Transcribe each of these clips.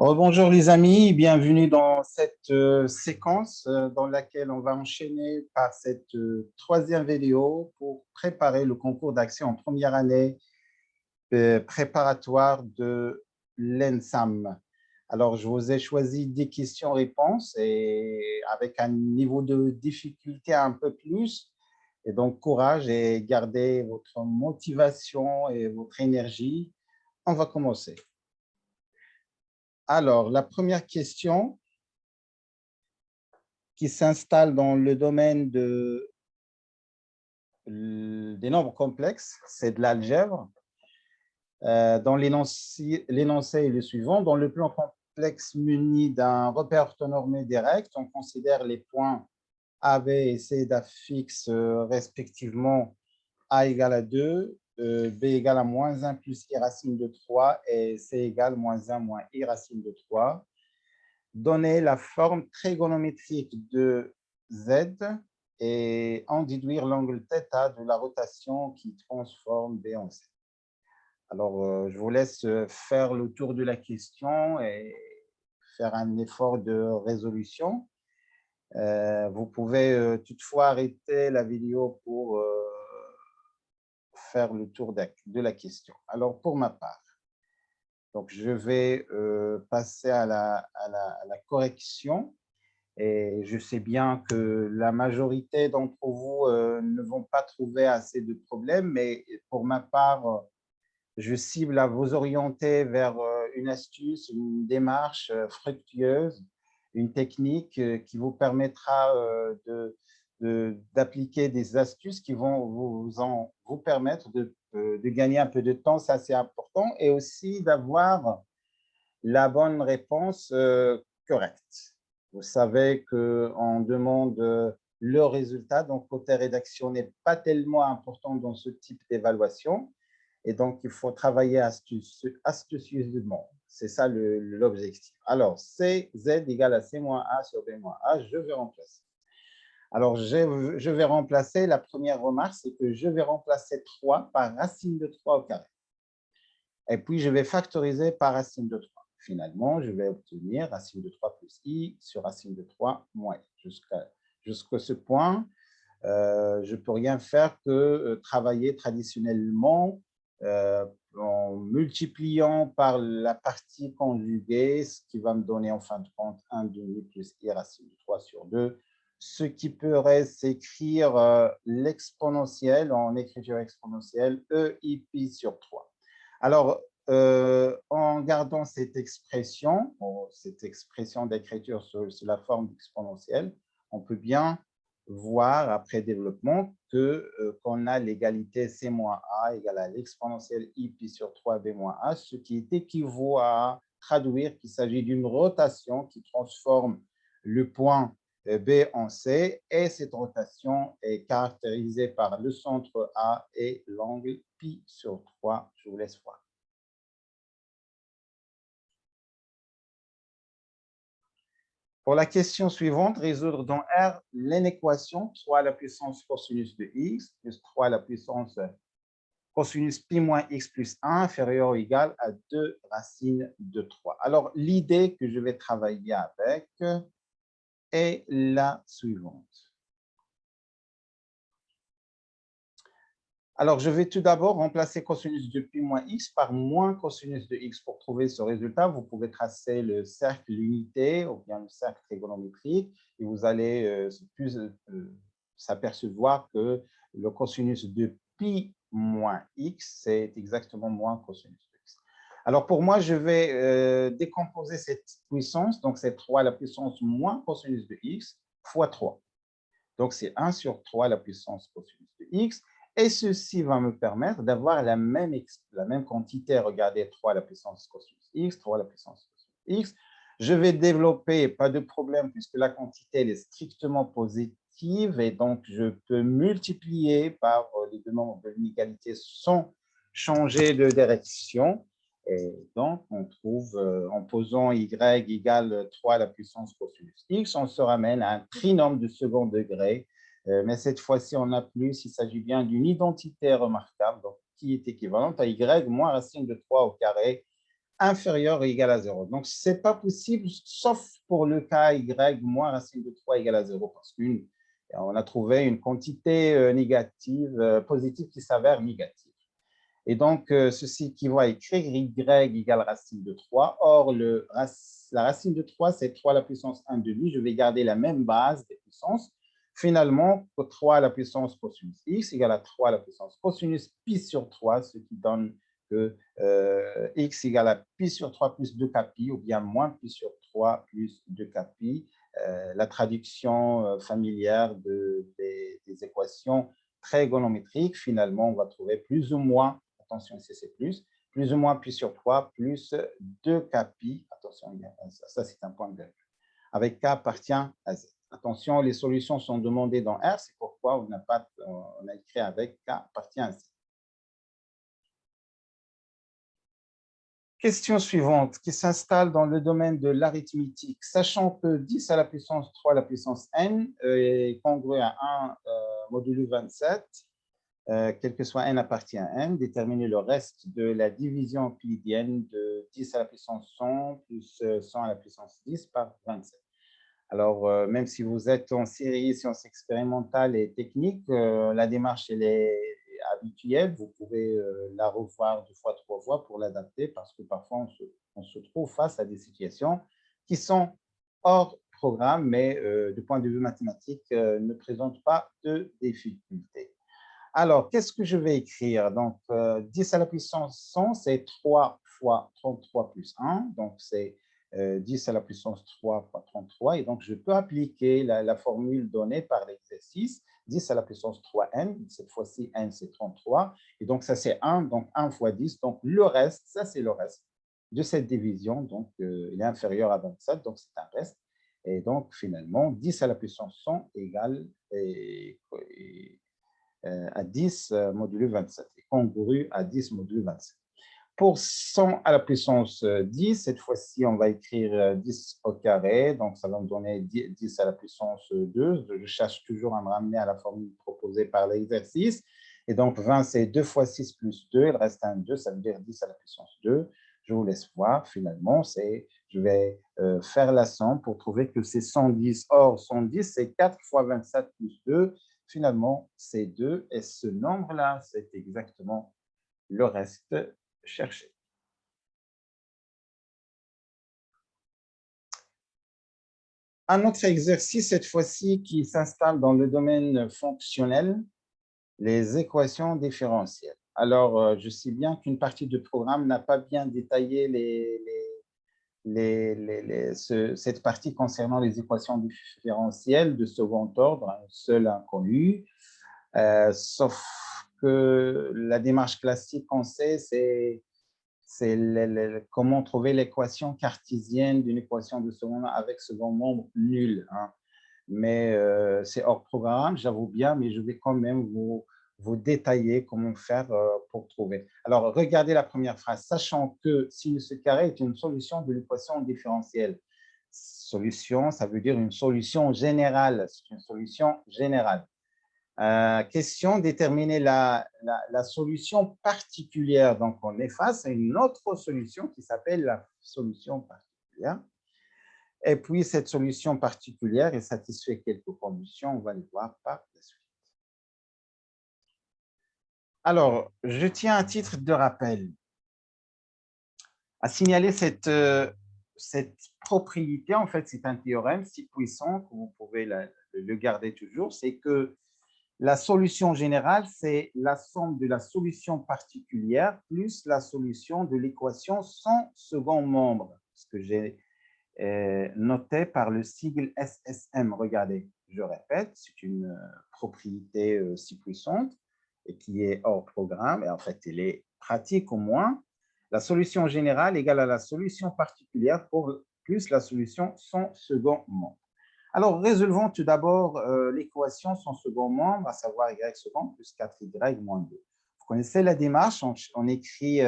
Bonjour les amis, bienvenue dans cette séquence dans laquelle on va enchaîner par cette troisième vidéo pour préparer le concours d'accès en première année préparatoire de l'ENSAM. Alors, je vous ai choisi des questions-réponses et avec un niveau de difficulté un peu plus. Et donc, courage et gardez votre motivation et votre énergie. On va commencer. Alors, la première question qui s'installe dans le domaine des nombres complexes, c'est de l'algèbre. Dans l'énoncé est le suivant. Dans le plan complexe muni d'un repère orthonormé direct, on considère les points A, B et C d'affixes respectivement A égale à 2, B égale à moins 1 plus I racine de 3 et C égale moins 1 moins I racine de 3. Donner la forme trigonométrique de Z et en déduire l'angle θ de la rotation qui transforme B en C. Alors, je vous laisse faire le tour de la question et faire un effort de résolution. Vous pouvez toutefois arrêter la vidéo pour faire le tour de la question. Alors, pour ma part, donc je vais passer à la correction. Et je sais bien que la majorité d'entre vous ne vont pas trouver assez de problèmes, mais pour ma part, je cible à vous orienter vers une astuce, une démarche fructueuse, une technique qui vous permettra d'appliquer des astuces qui vont vous permettre de gagner un peu de temps, c'est assez important, et aussi d'avoir la bonne réponse correcte. Vous savez qu'on demande le résultat, donc côté rédaction n'est pas tellement important dans ce type d'évaluation. Et donc, il faut travailler astucieusement. C'est ça l'objectif. Alors, CZ égale à C moins A sur B moins A, je vais remplacer. Alors, je vais remplacer, la première remarque, c'est que je vais remplacer 3 par racine de 3 au carré. Et puis, je vais factoriser par racine de 3. Finalement, je vais obtenir racine de 3 plus I sur racine de 3 moins I. Jusqu'à ce point, je ne peux rien faire que travailler traditionnellement en multipliant par la partie conjuguée, ce qui va me donner en fin de compte 1 demi plus I racine de 3 sur 2, ce qui pourrait s'écrire l'exponentielle en écriture exponentielle EIpi sur 3. Alors, en gardant cette expression d'écriture sous la forme exponentielle, on peut bien voir après développement qu'on a l'égalité C moins A égale à l'exponentielle I pi sur 3B moins A, ce qui équivaut à traduire qu'il s'agit d'une rotation qui transforme le point B en C, et cette rotation est caractérisée par le centre A et l'angle pi sur 3. Je vous laisse voir. Pour la question suivante, résoudre dans R l'équation 3 à la puissance cosinus de x plus 3 à la puissance cosinus pi moins x plus 1 inférieur ou égal à 2 racines de 3. Alors, l'idée que je vais travailler avec est la suivante. Alors, je vais tout d'abord remplacer cosinus de pi moins x par moins cosinus de x pour trouver ce résultat. Vous pouvez tracer le cercle unité ou bien le cercle trigonométrique et vous allez s'apercevoir que le cosinus de pi moins x, c'est exactement moins cosinus de x. Alors, pour moi, je vais décomposer cette puissance. Donc, c'est 3 à la puissance moins cosinus de x fois 3. Donc, c'est 1 sur 3 à la puissance cosinus de x. Et ceci va me permettre d'avoir la même quantité. Regardez, 3 à la puissance cosinus x, 3 à la puissance cosinus x. Je vais développer, pas de problème, puisque la quantité elle est strictement positive, et donc je peux multiplier par les deux membres de l'inégalité sans changer de direction. Et donc, on trouve, en posant y égale 3 à la puissance cosinus x, on se ramène à un trinôme de second degré. Mais cette fois-ci, on a plus, il s'agit bien d'une identité remarquable, donc qui est équivalente à y moins racine de 3 au carré inférieur ou égal à 0. Donc, ce n'est pas possible, sauf pour le cas y moins racine de 3 égale à 0, parce qu'on a trouvé une quantité négative, positive qui s'avère négative. Et donc, ceci équivaut à écrire y égale racine de 3. Or, la racine de 3, c'est 3 à la puissance 1 demi. Je vais garder la même base des puissances. Finalement, 3 à la puissance cosinus x égale à 3 à la puissance cosinus pi sur 3, ce qui donne que x égale à pi sur 3 plus 2kpi, ou bien moins pi sur 3 plus 2kpi. La traduction familière des équations trigonométriques, finalement, on va trouver plus ou moins, attention ici c'est plus ou moins pi sur 3 plus 2kpi, attention, ça c'est un point de virgule, avec k appartient à z. Attention, les solutions sont demandées dans R, c'est pourquoi on a écrit avec k appartient à z. Question suivante qui s'installe dans le domaine de l'arithmétique. Sachant que 10 à la puissance 3 à la puissance n est congru à 1 modulo 27, quel que soit n appartient à n, déterminer le reste de la division euclidienne de 10 à la puissance 100 plus 100 à la puissance 10 par 27. Alors, même si vous êtes en série sciences expérimentales et techniques, la démarche elle est habituelle. Vous pouvez la revoir 2 fois, 3 fois pour l'adapter parce que parfois on se trouve face à des situations qui sont hors programme, mais du point de vue mathématique, ne présentent pas de difficultés. Alors, qu'est-ce que je vais écrire? Donc, 10 à la puissance 100, c'est 3 fois 33 plus 1. Donc, c'est 10 à la puissance 3 fois 33. Et donc, je peux appliquer la formule donnée par l'exercice. 10 à la puissance 3n. Cette fois-ci, n, c'est 33. Et donc, ça, c'est 1. Donc, 1 fois 10. Donc, le reste, ça, c'est le reste de cette division. Donc, il est inférieur à 27. Donc, c'est un reste. Et donc, finalement, 10 à la puissance 100 égale à 10 modulo 27, et congru à 10 modulo 27. Pour 100 à la puissance 10, cette fois-ci, on va écrire 10 au carré, donc ça va me donner 10 à la puissance 2. Je cherche toujours à me ramener à la formule proposée par l'exercice. Et donc, 20, c'est 2 fois 6 plus 2, il reste un 2, ça veut dire 10 à la puissance 2. Je vous laisse voir, finalement, je vais faire la somme pour trouver que c'est 110. Or, 110, c'est 4 fois 27 plus 2. Finalement, c'est 2, et ce nombre-là, c'est exactement le reste cherché. Un autre exercice, cette fois-ci, qui s'installe dans le domaine fonctionnel, les équations différentielles. Alors, je sais bien qu'une partie du programme n'a pas bien détaillé cette partie concernant les équations différentielles de second ordre, un seul inconnu. Sauf que la démarche classique qu'on sait, c'est comment trouver l'équation cartésienne d'une équation de second ordre avec second nombre nul. Hein. Mais c'est hors programme, j'avoue bien, mais je vais quand même vous détailler comment faire pour trouver. Alors, regardez la première phrase. Sachant que sinus carré est une solution de l'équation différentielle. Solution, ça veut dire une solution générale. C'est une solution générale. Question, déterminer la solution particulière. Donc, on est face à une autre solution qui s'appelle la solution particulière. Et puis, cette solution particulière est satisfait quelques conditions. On va les voir par la suite. Alors, je tiens à titre de rappel à signaler cette propriété. En fait, c'est un théorème si puissant que vous pouvez le garder toujours. C'est que la solution générale, c'est la somme de la solution particulière plus la solution de l'équation sans second membre, ce que j'ai noté par le sigle SSM. Regardez, je répète, c'est une propriété si puissante et qui est hors programme, et en fait, elle est pratique au moins. La solution générale égale à la solution particulière plus la solution sans second membre. Alors, résolvons tout d'abord l'équation sans second membre, à savoir y second plus 4y moins 2. Vous connaissez la démarche, on écrit,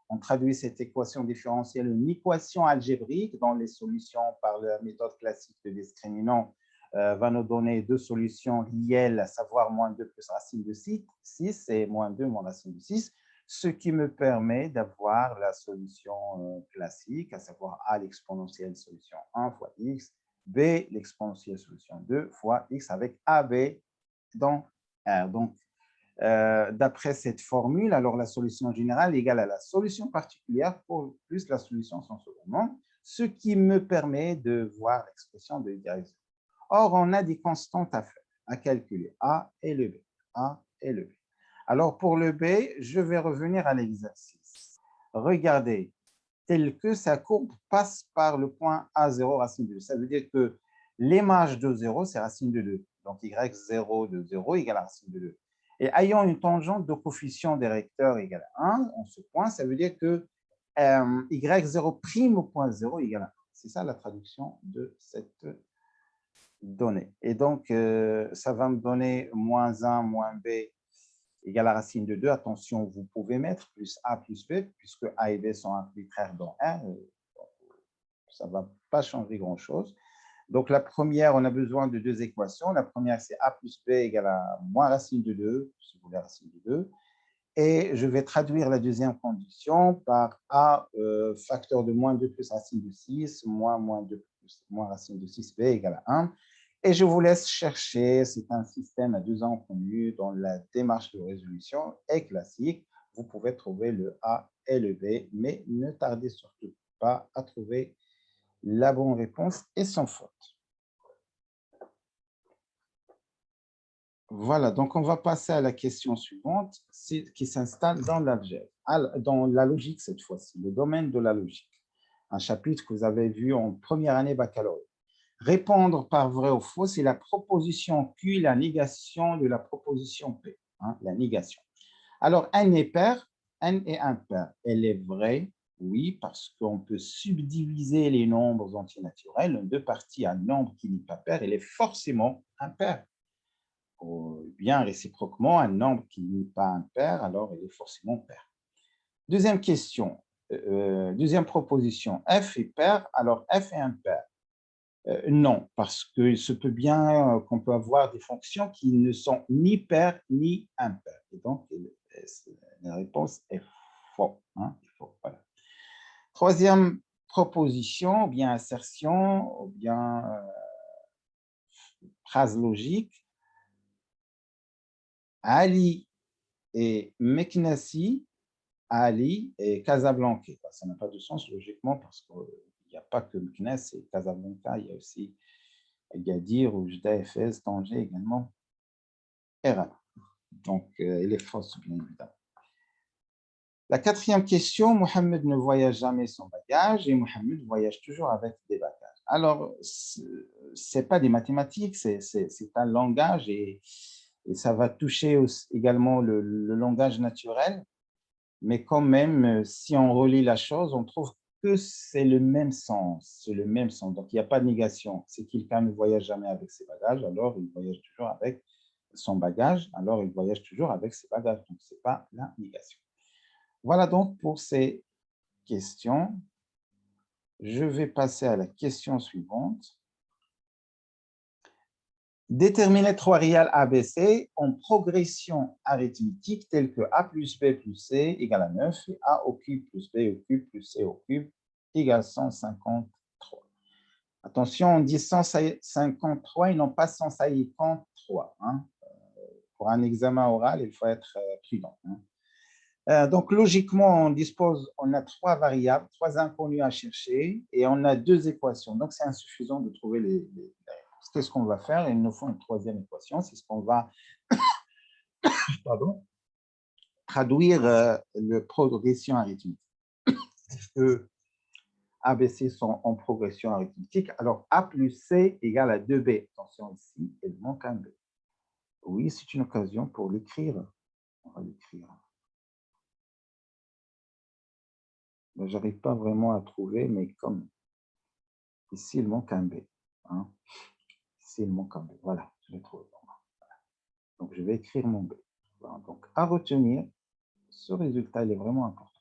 on traduit cette équation différentielle en équation algébrique dont les solutions par la méthode classique de discriminant va nous donner deux solutions réelles, à savoir moins 2 plus racine de 6 et moins 2 moins racine de 6. ce qui me permet d'avoir la solution classique, à savoir A l'exponentielle solution 1 fois x, B l'exponentielle solution 2 fois x avec AB dans R. Donc, d'après cette formule, alors la solution générale est égale à la solution particulière plus la solution sans secondement, ce qui me permet de voir l'expression de y. Or, on a des constantes à faire, à calculer, A et le B. A et le B. Alors, pour le B, je vais revenir à l'exercice. Regardez, tel que sa courbe passe par le point A0, racine de 2. Ça veut dire que l'image de 0, c'est racine de 2. Donc, y0 de 0 égale à racine de 2. Et ayant une tangente de coefficient des recteurs égale à 1, en ce point, ça veut dire que y0' au point 0 égale à 1. C'est ça la traduction de cette donnée. Et donc, ça va me donner moins 1 moins b égale à racine de 2. Attention, vous pouvez mettre plus a plus b, puisque a et b sont arbitraires dans R. Ça ne va pas changer grand-chose. Donc, la première, on a besoin de deux équations. La première, c'est a plus b égale à moins racine de 2, si vous voulez racine de 2. Et je vais traduire la deuxième condition par a facteur de moins 2 plus racine de 6, moins 2 plus moins racine de 6b égale à 1. Et je vous laisse chercher, c'est un système à deux inconnues dont la démarche de résolution est classique. Vous pouvez trouver le A et le B, mais ne tardez surtout pas à trouver la bonne réponse et sans faute. Voilà, donc on va passer à la question suivante qui s'installe dans l'algèbre, dans la logique cette fois-ci, le domaine de la logique. Un chapitre que vous avez vu en première année baccalauréat. Répondre par vrai ou faux, c'est la proposition Q, la négation de la proposition P, hein, la négation. Alors, n est pair, n est impair. Elle est vraie, oui, parce qu'on peut subdiviser les nombres entiers naturels en deux parties. Un nombre qui n'est pas pair, elle est forcément impair. Ou bien réciproquement, un nombre qui n'est pas impair, alors il est forcément pair. Deuxième question, deuxième proposition, f est pair, alors f est impair. Non, parce qu'il se peut bien qu'on peut avoir des fonctions qui ne sont ni paires ni impaires. Et donc, la réponse est faux. Hein, faux, voilà. Troisième proposition, ou bien assertion, ou bien phrase logique. Ali et Meknassi, Ali et Casablanca. Ça n'a pas de sens logiquement parce qu'il n'y a pas que Meknès et Casablanca, il y a aussi Agadir, Oujda, Efes, Tanger également, Hérat. Donc, il est fausse, bien évidemment. La quatrième question, Mohamed ne voyage jamais sans bagage et Mohamed voyage toujours avec des bagages. Alors, ce n'est pas des mathématiques, c'est un langage et ça va toucher aussi, également le langage naturel. Mais quand même, si on relit la chose, on trouve que c'est le même sens. C'est le même sens. Donc, il n'y a pas de négation. Si quelqu'un ne voyage jamais avec ses bagages, alors il voyage toujours avec son bagage, alors il voyage toujours avec ses bagages. Donc, ce n'est pas la négation. Voilà donc pour ces questions. Je vais passer à la question suivante. Déterminer trois réels ABC en progression arithmétique telle que A plus B plus C égale à 9 et A au cube plus B au cube plus C au cube égale 153. Attention, on dit 153 et non pas 153. Hein. Pour un examen oral, il faut être prudent. Hein. Donc, logiquement, on a trois variables, trois inconnus à chercher et on a deux équations. Donc, c'est insuffisant de trouver les réponses. Qu'est-ce qu'on va faire? Il nous faut une troisième équation. C'est ce qu'on va traduire le progression arithmétique. Que A, B, C sont en progression arithmétique. Alors, A plus C égale à 2B. Attention ici, il manque un B. Oui, c'est une occasion pour l'écrire. On va l'écrire. Je n'arrive pas vraiment à trouver, mais comme ici, il manque un B. Hein. Ici, il manque un B. Voilà, je l'ai trouvé. Donc, je vais écrire mon B. Voilà. Donc, à retenir, ce résultat, il est vraiment important.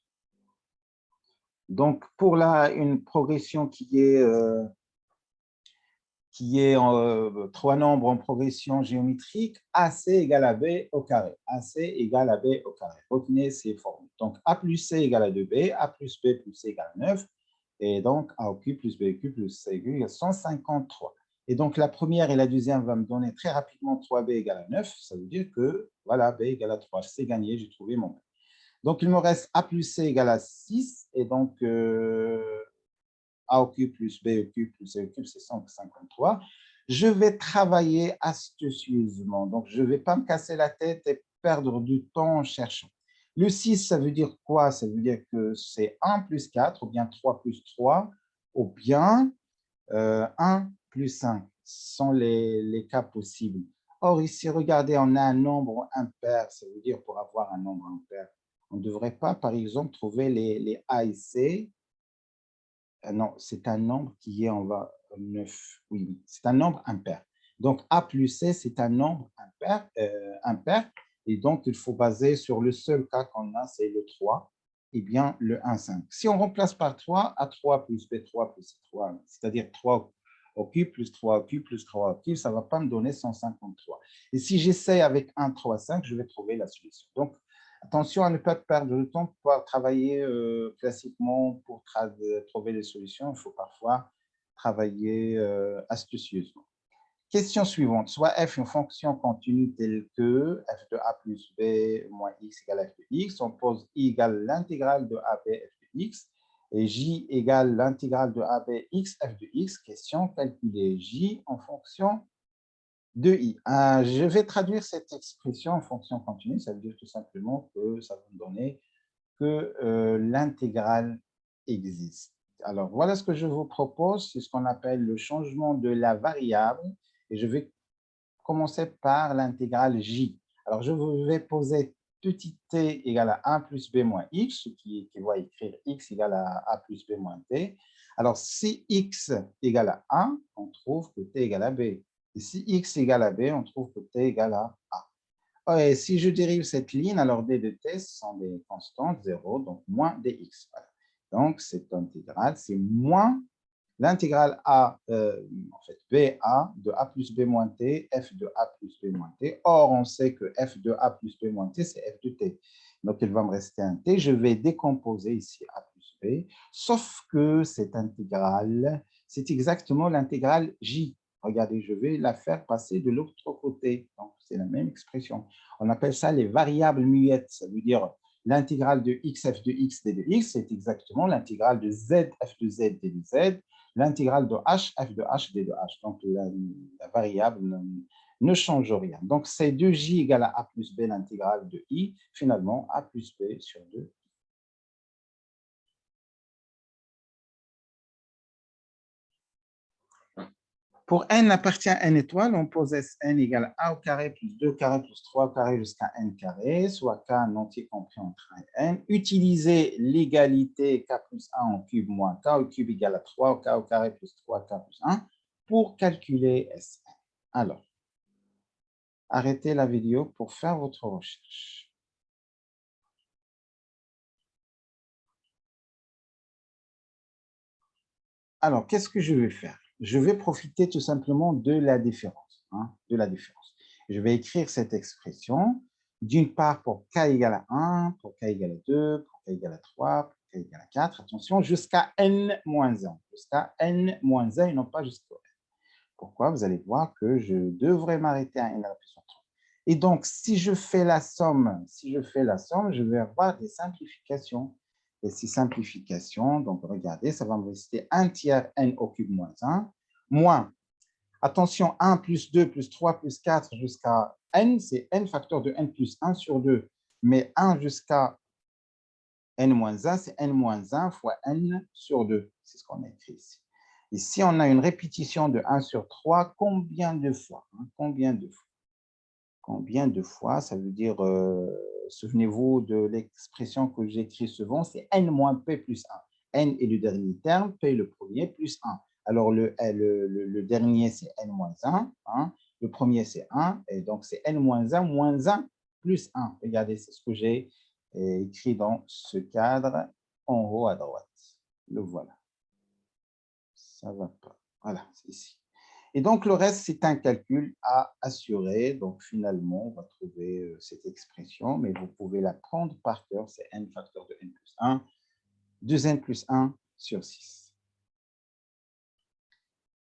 Donc, pour une progression qui est qui est trois nombres en progression géométrique, AC égale à B au carré. AC égale à B au carré. Retenez ces formules. Donc, A plus C égale à 2B, A plus B plus C égale à 9. Et donc, A au cube plus B au cube plus C au cube égale 153. Et donc, la première et la deuxième vont me donner très rapidement 3B égale à 9. Ça veut dire que, voilà, B égale à 3. C'est gagné, j'ai trouvé mon B. Donc, il me reste A plus C égale à 6. Et donc, A au cube plus B au cube plus C au cube, c'est 153. Je vais travailler astucieusement. Donc, je ne vais pas me casser la tête et perdre du temps en cherchant. Le 6, ça veut dire quoi? Ça veut dire que c'est 1 plus 4, ou bien 3 plus 3, ou bien 1 plus 5. Ce sont les cas possibles. Or, ici, regardez, on a un nombre impair. Ça veut dire pour avoir un nombre impair, on ne devrait pas, par exemple, trouver les A et C. Non, c'est un nombre qui est en 9. Oui, c'est un nombre impair. Donc, A plus C, c'est un nombre impair. Et donc, il faut baser sur le seul cas qu'on a, c'est le 3, et bien le 1, 5. Si on remplace par 3, A3 plus B3 plus C3, c'est-à-dire 3 au cube plus 3 au cube plus 3 au cube, ça ne va pas me donner 153. Et si j'essaie avec 1, 3, 5, je vais trouver la solution. Donc, attention à ne pas perdre le temps pour pouvoir travailler classiquement pour trouver les solutions. Il faut parfois travailler astucieusement. Question suivante. Soit f une fonction continue telle que f de a plus b moins x égale f de x. On pose i égale l'intégrale de ab f de x et j égale l'intégrale de ab x f de x. Question, calculer j en fonction de i. Je vais traduire cette expression en fonction continue. Ça veut dire tout simplement que ça va me donner que l'intégrale existe. Alors, voilà ce que je vous propose. C'est ce qu'on appelle le changement de la variable. Et je vais commencer par l'intégrale j. Alors, je vais poser petit t égale à 1 plus b moins x, ce qui équivaut à écrire x égale à a plus b moins t. Alors, si x égale à 1, on trouve que t égale à b. Et si x égale à b, on trouve que t égale à a. Et si je dérive cette ligne, alors d de t sont des constantes, 0, donc moins dx. Voilà. Donc, cette intégrale, c'est moins l'intégrale a, en fait, BA de a plus b moins t, f de a plus b moins t. Or, on sait que f de a plus b moins t, c'est f de t. Donc, il va me rester un t. Je vais décomposer ici a plus b, sauf que cette intégrale, c'est exactement l'intégrale j. Regardez, je vais la faire passer de l'autre côté. Donc, c'est la même expression. On appelle ça les variables muettes. Ça veut dire l'intégrale de x f de x d de x, c'est exactement l'intégrale de z f de z d de z, l'intégrale de h f de h d de h. Donc, la variable ne change rien. Donc, c'est 2j égale à a plus b, l'intégrale de i, finalement, a plus b sur 2. Pour n appartient à n étoile, on pose Sn égale a au carré plus 2 carré plus 3 carré jusqu'à n carré, soit k un entier compris entre 1 et n. Utilisez l'égalité k plus 1 en cube moins k au cube égale à 3 k au carré plus 3k plus 1 pour calculer Sn. Alors, arrêtez la vidéo pour faire votre recherche. Alors, qu'est-ce que je vais faire? Je vais profiter tout simplement de la différence. Je vais écrire cette expression, d'une part pour k égale à 1, pour k égale à 2, pour k égale à 3, pour k égale à 4, attention, jusqu'à n-1, jusqu'à n-1 et non pas jusqu'au n. Pourquoi? Vous allez voir que je devrais m'arrêter à n à la puissance 3. Et donc, si je fais la somme, je vais avoir des simplifications. Et ces simplifications, donc regardez, ça va me rester 1 tiers n au cube moins 1, moins, attention, 1 plus 2 plus 3 plus 4 jusqu'à n, c'est n facteur de n plus 1 sur 2. Mais 1 jusqu'à n moins 1, c'est n moins 1 fois n sur 2. C'est ce qu'on a écrit ici. Ici, on a une répétition de 1 sur 3. Combien de fois? Combien de fois? Combien de fois? Ça veut dire, souvenez-vous de l'expression que j'écris souvent, c'est n moins p plus 1. N est le dernier terme, p est le premier, plus 1. Alors, le dernier, c'est n moins 1. Le premier, c'est 1. Et donc, c'est n moins 1 moins 1 plus 1. Regardez, c'est ce que j'ai écrit dans ce cadre en haut à droite. Le voilà. Ça ne va pas. Voilà, c'est ici. Et donc, le reste, c'est un calcul à assurer. Donc, finalement, on va trouver cette expression, mais vous pouvez la prendre par cœur. C'est n facteur de n plus 1, 2n plus 1 sur 6.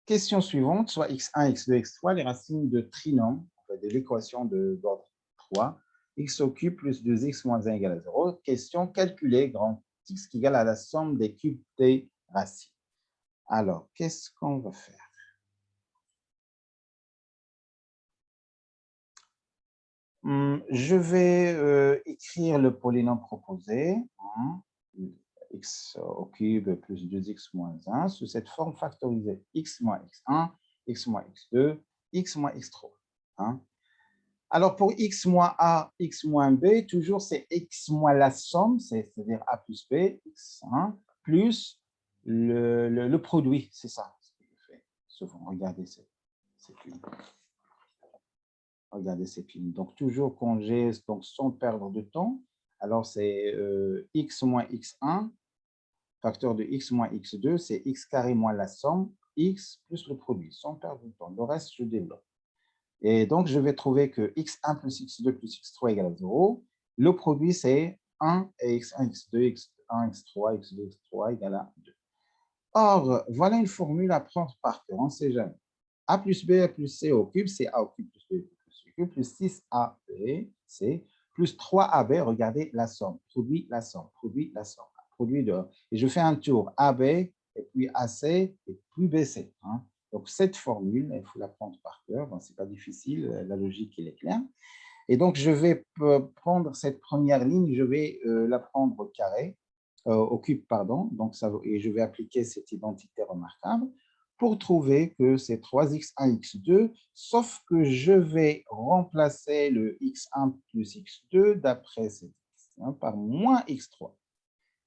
Question suivante, soit x1, x2, x3, les racines de trinôme, de l'équation d'ordre 3, x au cube plus 2x moins 1 égale à 0. Question, calculer grand X qui égale à la somme des cubes des racines. Alors, qu'est-ce qu'on va faire? Je vais écrire le polynôme proposé, hein, x au cube plus 2x moins 1, sous cette forme factorisée x moins x1, x moins x2, x moins x3. Hein. Alors, pour x moins a, x moins b, toujours c'est x moins la somme, c'est-à-dire a plus b, x1, plus le produit, c'est ça ce que je fais souvent. Regardez cette ligne. Regardez cette ligne. Donc, toujours quand j'ai, donc sans perdre de temps, alors c'est x moins x1, facteur de x moins x2, c'est x carré moins la somme, x plus le produit, sans perdre de temps. Le reste, je développe. Et donc, je vais trouver que x1 plus x2 plus x3 égale à 0. Le produit, c'est 1 et x1, x2, x1, x3, x2, x3 égale à 2. Or, voilà une formule à prendre par cœur, on ne sait jamais. A plus B plus C au cube, c'est A au cube plus B plus C au cube, plus 6AB, C, plus 3AB, regardez la somme, produit la somme, produit la somme, produit de... Et je fais un tour AB, et puis AC, et puis BC. Hein. Donc, cette formule, il faut la prendre par cœur, bon, ce n'est pas difficile, la logique, elle est claire. Et donc, je vais prendre cette première ligne, je vais la prendre au carré, au cube, pardon, donc ça, et je vais appliquer cette identité remarquable pour trouver que c'est 3x1, x2, sauf que je vais remplacer le x1 plus x2 d'après cette x1 par moins x3.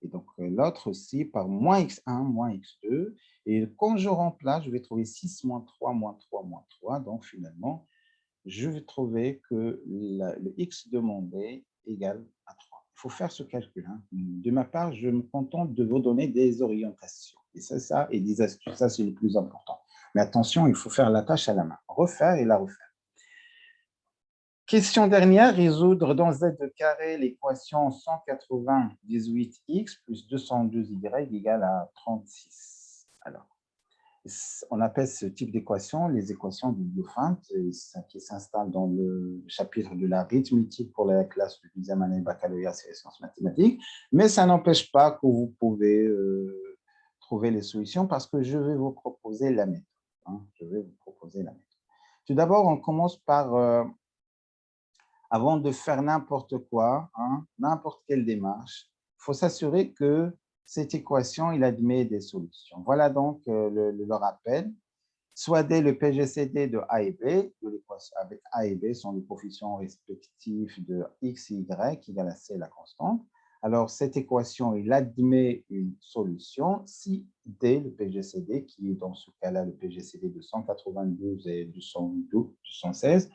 Et donc, l'autre aussi par moins x1, moins x2. Et quand je remplace, je vais trouver 6 moins 3, moins 3, moins 3. Donc, finalement, je vais trouver que le x demandé égale à 3. Il faut faire ce calcul. Hein. De ma part, je me contente de vous donner des orientations. Et ça et des astuces, ça, c'est le plus important. Mais attention, il faut faire la tâche à la main. Refaire et la refaire. Question dernière, résoudre dans z carré l'équation 198x plus 212y égale à 36. Alors, on appelle ce type d'équation les équations de Diophante, qui s'installent dans le chapitre de l'arithmétique pour la classe de deuxième année baccalauréat et sciences mathématiques, mais ça n'empêche pas que vous pouvez trouver les solutions parce que je vais vous proposer la méthode. Hein, je vais vous proposer la méthode. Tout d'abord, on commence par, avant de faire n'importe quoi, hein, n'importe quelle démarche, il faut s'assurer que cette équation, il admet des solutions. Voilà donc le rappel. Soit D, le PGCD de A et B, de l'équation avec A et B sont les coefficients respectifs de X et Y égale à C, la constante. Alors, cette équation, il admet une solution si D, le PGCD, qui est dans ce cas-là le PGCD de 192 et 216,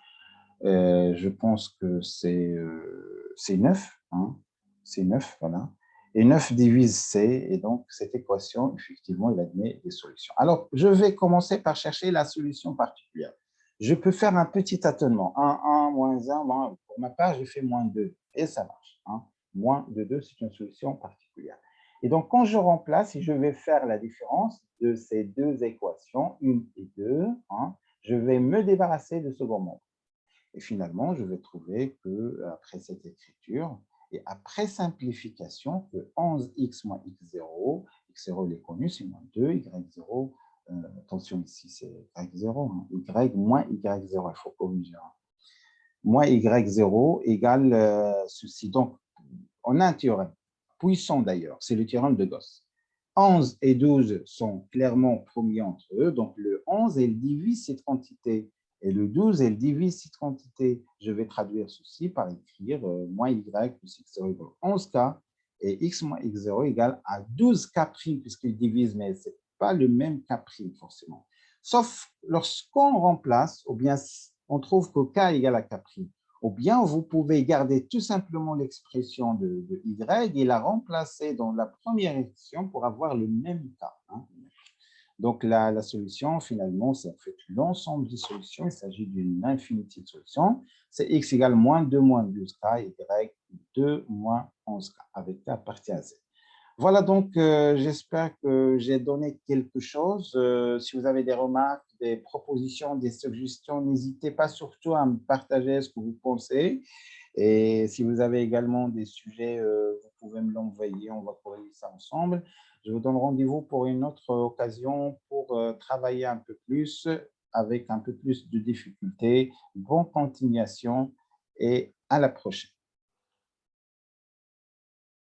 je pense que c'est 9, hein, c'est 9, voilà. Et 9 divise C, et donc cette équation, effectivement, il admet des solutions. Alors, je vais commencer par chercher la solution particulière. Je peux faire un petit tâtonnement. 1, 1, moins 1, moins, pour ma part, je fais moins 2, et ça marche. Hein. Moins de 2, c'est une solution particulière. Et donc, quand je remplace, et je vais faire la différence de ces deux équations, 1 et 2, hein, je vais me débarrasser de ce second membre. Et finalement, je vais trouver que après cette écriture, et après simplification, que 11x moins x0, x0 il est connu, c'est moins 2, y0, attention ici c'est y0, hein, y moins y0, il faut corriger. Hein. Moins y0 égale ceci. Donc, on a un théorème, puissant d'ailleurs, c'est le théorème de Gauss. 11 et 12 sont clairement premiers entre eux, donc le 11, il divise cette quantité, et le 12, il divise cette quantité. Je vais traduire ceci par écrire moins y plus x0 égale 11k, et x moins x0 égale à 12k', puisqu'il divise, mais ce n'est pas le même k' forcément. Sauf lorsqu'on remplace, ou bien on trouve que k égale à k', ou bien vous pouvez garder tout simplement l'expression de y et la remplacer dans la première expression pour avoir le même cas. Hein. Donc, la solution, finalement, c'est en fait l'ensemble des solutions. Il s'agit d'une infinité de solutions. C'est x égale moins 2 moins 12k, y 2 moins 11k, avec k partie à z. Voilà, donc j'espère que j'ai donné quelque chose. Si vous avez des remarques, des propositions, des suggestions, n'hésitez pas surtout à me partager ce que vous pensez. Et si vous avez également des sujets, vous pouvez me l'envoyer, on va corriger ça ensemble. Je vous donne rendez-vous pour une autre occasion pour travailler un peu plus avec un peu plus de difficultés. Bonne continuation et à la prochaine.